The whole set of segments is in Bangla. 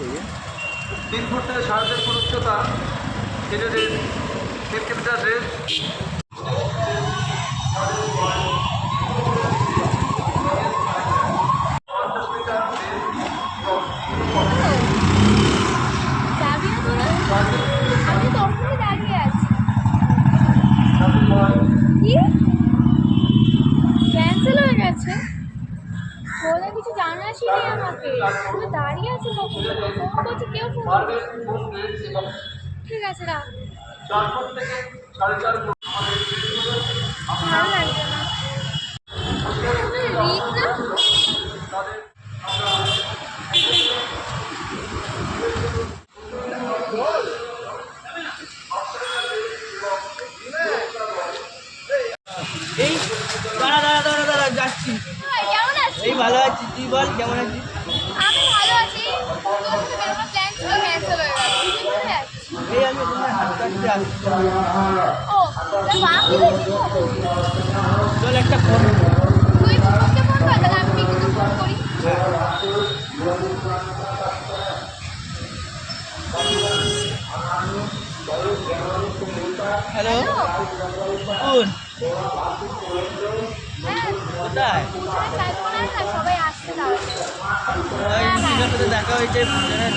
3 ফুট থেকে 3.5 ফুট উচ্চতা, ছেলেদের 50 মিটার রেঞ্জ। ক্যান্সেল হয়ে গেছে বলে কিছু জানাসিনি আমাকে। তুমি দাঁড়িয়ে আছো কখন? ফোন করছি, কেউ ফোন করছে। ঠিক আছে রাখ। ভালো লাগছে না। রিক না? এই দাঁড়া দাঁড়া দাঁড়া দাঁড়া যাচ্ছি। কেমন আছিস? এই ভালো আছি, তুই বল কেমন আছিস? আমি ভালো আছি। তোর সাথে বেরোনোর প্ল্যান ছিল, ক্যান্সেল হয়ে গেল। তুই কোথায় যাচ্ছিস? এই আমি তোমার হাত কাটতে আসছি। ও তোর মা কি হয়েছে? চল একটা ফোন। তুই বিপুলকে ফোন কর, তাহলে আমি বিপুলকে ফোন করি। হ্যালো, কোন কোথায়? সবাই আসছে দিদির সাথে দেখা হয়েছে,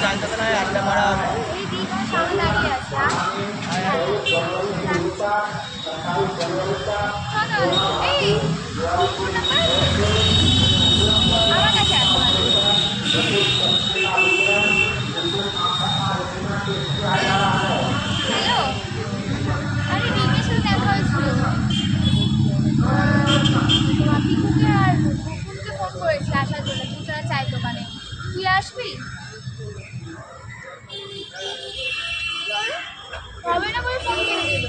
চার সাথে নয় আড্ডা মারা হবে। এই দিদির সামনে দাঁড়িয়ে আছে। এই আমার কাছে আছে। হ্যালো, আরে দিদির সাথে দেখা হয়েছিল। বিকুকে আর বুকুনকে ফোন করেছি আসার জন্য দুজনের চায়ের দোকানে। তুই আসবি? হবে না বলে ফোন কেটে দিল।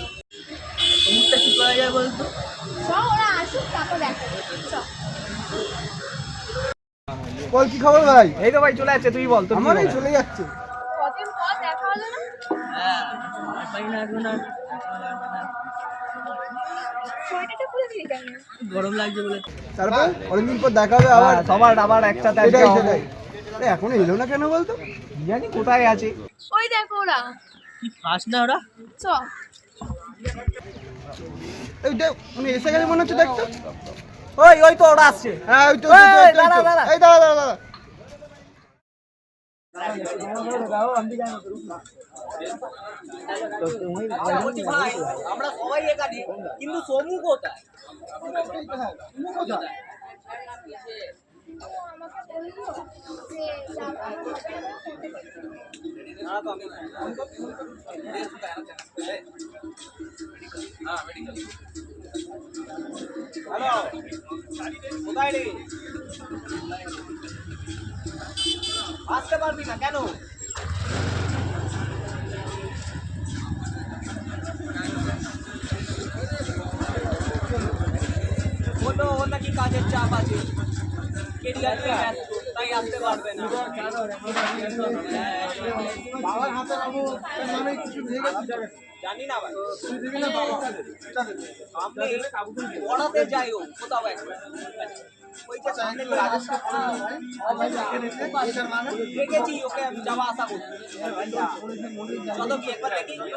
মুখটা কি করা যায় বলতো? ওরা আসুক তারপর দেখা যাবে। বল কি খবর ভাই? এই তো ভাই চলে যাচ্ছে, তুই বল। তোর আমার এই চলে যাচ্ছে। কদিন পর দেখা হলো না? হ্যাঁ পাই না এখন আর সোয়েটারটা খুলে দিলি কেন? গরম লাগছে বলে। তারপর অনেকদিন পর দেখা হবে আবার। সবার আবার একসাথে আজকে সেটাই হবে। সেটাই। আরে এখনো এলো না কেন বলতো? জানি কোথায় আছে। ওই দেখো ওরা। কি খাস না ওরা? চ এই দেখ উনি এসে গেছে মনে হচ্ছে, দেখতো। ওই ওই তো ওরা আসছে। হ্যাঁ ওই তো এই, দাঁড়া, দাঁড়া। এই দাঁড়া দাঁড়া দাঁড়া। আমরা সবাই এখানে, কিন্তু সমু কোথায়? আমাকে বললো যে যাওয়া হবে না। হ্যালো, কোথায় রে? আসতে পারবি না কেন? বললো ওর নাকি কাজের চাপ আছে, কেরিয়ারে ব্যস্ত, তাই আসতে পারবে না। বাবার হাতে বাবু মানে কিছু দিয়ে গেছে। জানি না ভাই, আমি পড়াতে যাই ও কোথাও একটা ওইটা সামনে দেখেছি ওকে, আমি যাওয়া আসা করছি। কত কি একবার দেখি